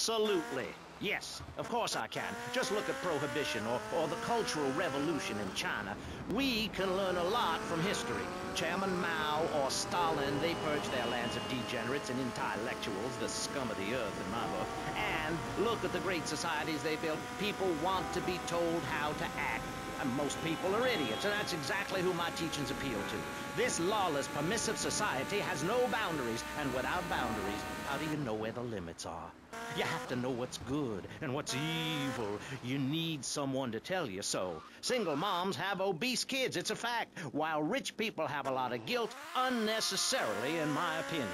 Absolutely. Yes, of course I can. Just look at Prohibition or the Cultural Revolution in China. We can learn a lot from history. Chairman Mao or Stalin, they purged their lands of degenerates and intellectuals, the scum of the earth in my book. And look at the great societies they built. People want to be told how to act. And most people are idiots, and that's exactly who my teachings appeal to. This lawless, permissive society has no boundaries, and without boundaries, how do you know where the limits are? You have to know what's good and what's evil. You need someone to tell you so. Single moms have obese kids, it's a fact, while rich people have a lot of guilt, unnecessarily, in my opinion.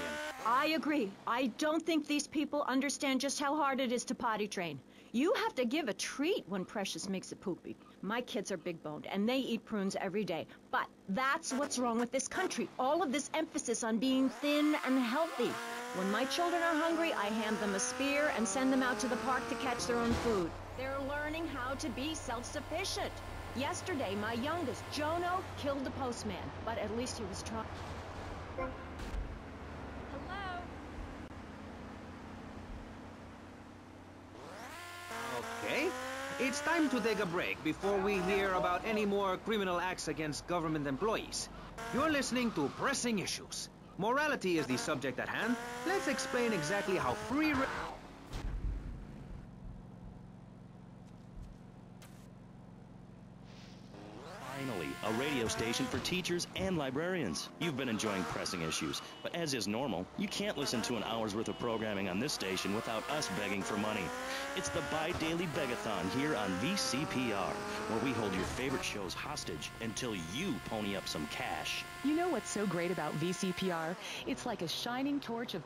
I agree. I don't think these people understand just how hard it is to potty train. You have to give a treat when Precious makes it poopy. My kids are big-boned, and they eat prunes every day. But that's what's wrong with this country. All of this emphasis on being thin and healthy. When my children are hungry, I hand them a spear and send them out to the park to catch their own food. They're learning how to be self-sufficient. Yesterday, my youngest, Jono, killed the postman, but at least he was trying. Hello? Okay, it's time to take a break before we hear about any more criminal acts against government employees. You're listening to Pressing Issues. Morality is the subject at hand. Let's explain exactly how free... Finally, a radio station for teachers and librarians. You've been enjoying Pressing Issues, but as is normal, you can't listen to an hour's worth of programming on this station without us begging for money. It's the bi-daily begathon here on VCPR, where we hold your favorite shows hostage until you pony up some cash. You know what's so great about VCPR? It's like a shining torch of...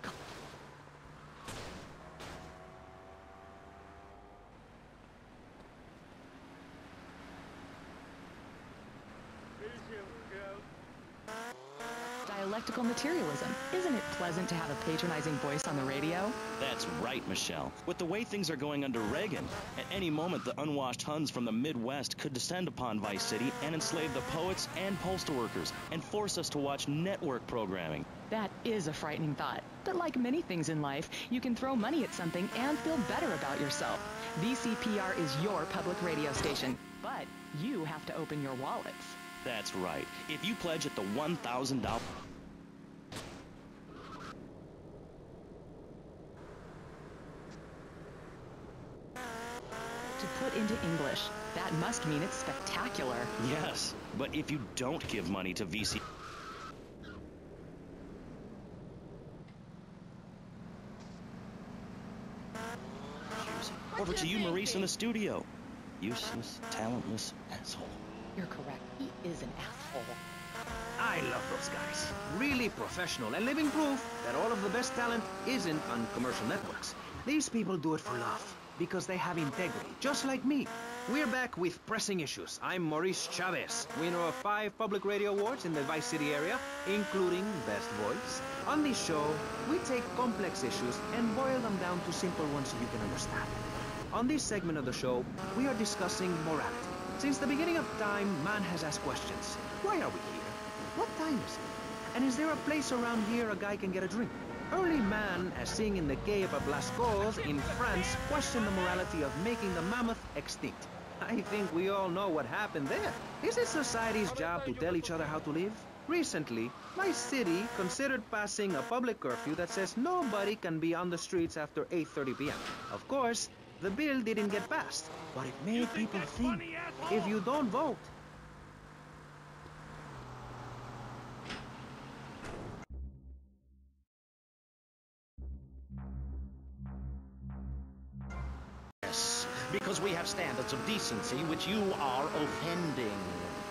dialectical materialism. Isn't it pleasant to have a patronizing voice on the radio? That's right, Michelle. With the way things are going under Reagan, at any moment the unwashed Huns from the Midwest could descend upon Vice City and enslave the poets and postal workers and force us to watch network programming. That is a frightening thought. But like many things in life, you can throw money at something and feel better about yourself. VCPR is your public radio station, but you have to open your wallets. That's right. If you pledge at the $1,000... to put into English, that must mean it's spectacular. Yes, but if you don't give money to VC... Over to you, Maurice, in the studio. Useless, talentless asshole. You're correct. He is an asshole. I love those guys. Really professional and living proof that all of the best talent isn't on commercial networks. These people do it for love, because they have integrity, just like me. We're back with Pressing Issues. I'm Maurice Chavez, winner of 5 public radio awards in the Vice City area, including Best Voice. On this show, we take complex issues and boil them down to simple ones so you can understand. On this segment of the show, we are discussing morality. Since the beginning of time, man has asked questions. Why are we here? What time is it? And is there a place around here a guy can get a drink? Early man, as seen in the Quai of Blascaux in France, questioned the morality of making the mammoth extinct. I think we all know what happened there. Is it society's job to tell each other how to live? Recently, my city considered passing a public curfew that says nobody can be on the streets after 8:30 p.m. Of course, the bill didn't get passed, but it made people think. If you don't vote, Yes, because we have standards of decency which you are offending.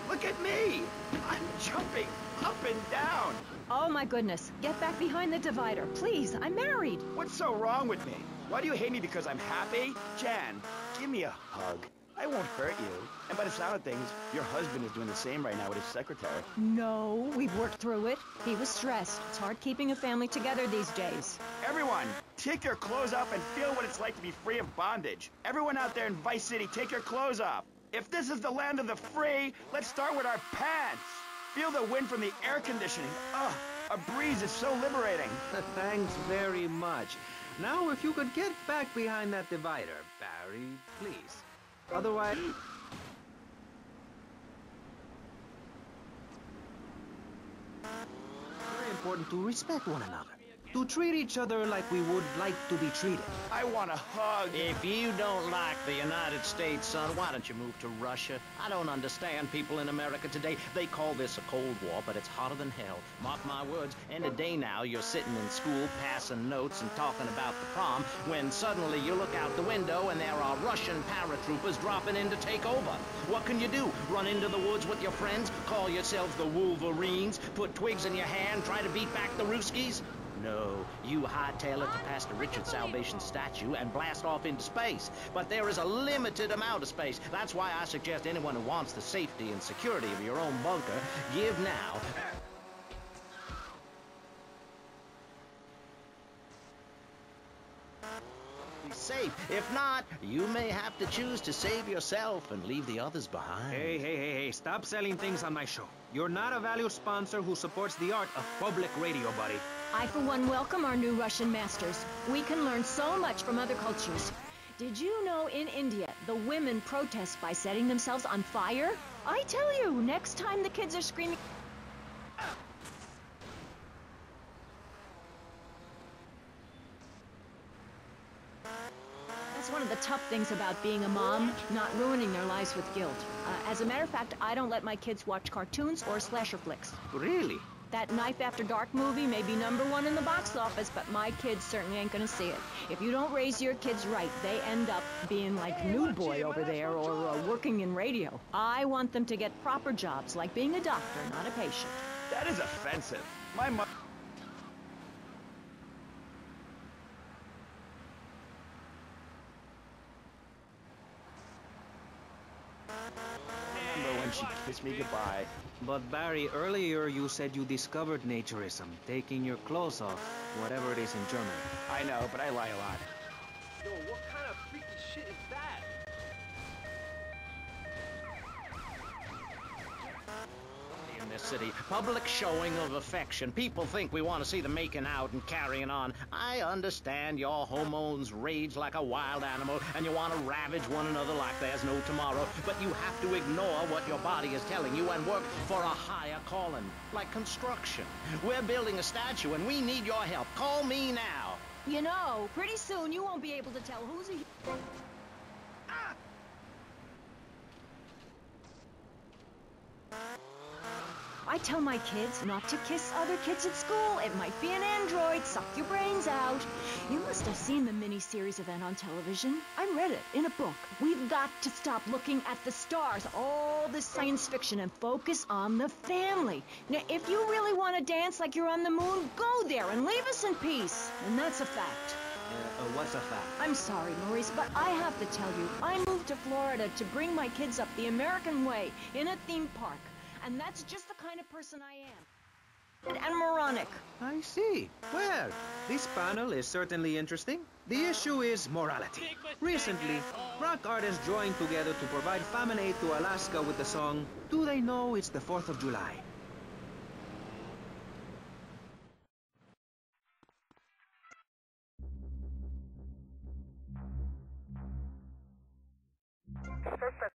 Look at me! I'm jumping up and down! Oh my goodness, get back behind the divider, please. I'm married. What's so wrong with me? Why do you hate me because I'm happy? Jan, give me a hug. I won't hurt you. And by the sound of things, your husband is doing the same right now with his secretary. No, we've worked through it. He was stressed. It's hard keeping a family together these days. Everyone, take your clothes off and feel what it's like to be free of bondage. Everyone out there in Vice City, take your clothes off. If this is the land of the free, let's start with our pants. Feel the wind from the air conditioning. Ugh, a breeze is so liberating. thanks very much. Now, if you could get back behind that divider, Barry, please. Otherwise... Very important to respect one another. To treat each other like we would like to be treated. I want a hug. If you don't like the United States, son, why don't you move to Russia? I don't understand people in America today. They call this a Cold War, but it's hotter than hell. Mark my words, end of day now, you're sitting in school passing notes and talking about the prom, when suddenly you look out the window and there are Russian paratroopers dropping in to take over. What can you do? Run into the woods with your friends? Call yourselves the Wolverines? Put twigs in your hair and try to beat back the Ruskies? No, you hightail it to Pastor Richard's Salvation statue and blast off into space. But there is a limited amount of space. That's why I suggest anyone who wants the safety and security of your own bunker, give now. Be safe. If not, you may have to choose to save yourself and leave the others behind. Hey, stop selling things on my show. You're not a valued sponsor who supports the art of public radio, buddy. I, for one, welcome our new Russian masters. We can learn so much from other cultures. Did you know in India, the women protest by setting themselves on fire? I tell you, next time the kids are screaming... That's one of the tough things about being a mom, not ruining their lives with guilt. As a matter of fact, I don't let my kids watch cartoons or slasher flicks. Really? That Knife After Dark movie may be #1 in the box office, but my kids certainly ain't gonna see it. If you don't raise your kids right, they end up being like Nude Boy over there or working in radio. I want them to get proper jobs, like being a doctor, not a patient. That is offensive. My mother... Remember when she kissed me goodbye. But Barry, earlier you said you discovered naturism, taking your clothes off, whatever it is in German. I know, but I lie a lot. Yo, what kind of freaky shit is that? In this city, public showing of affection. People think we want to see them making out and carrying on. I understand your hormones rage like a wild animal and you want to ravage one another like there's no tomorrow, but you have to ignore what your body is telling you and work for a higher calling, like construction. We're building a statue and we need your help. Call me now. You know, pretty soon you won't be able to tell who's a... I tell my kids not to kiss other kids at school. It might be an android. Suck your brains out. You must have seen the mini-series event on television. I read it in a book. We've got to stop looking at the stars, all this science fiction, and focus on the family. Now, if you really want to dance like you're on the moon, go there and leave us in peace. And that's a fact. What's a fact? I'm sorry, Maurice, but I have to tell you, I moved to Florida to bring my kids up the American way in a theme park. And that's just the kind of person I am. And moronic. I see. Well, this panel is certainly interesting. The issue is morality. Recently, rock artists joined together to provide famine aid to Alaska with the song, Do They Know It's the 4th of July?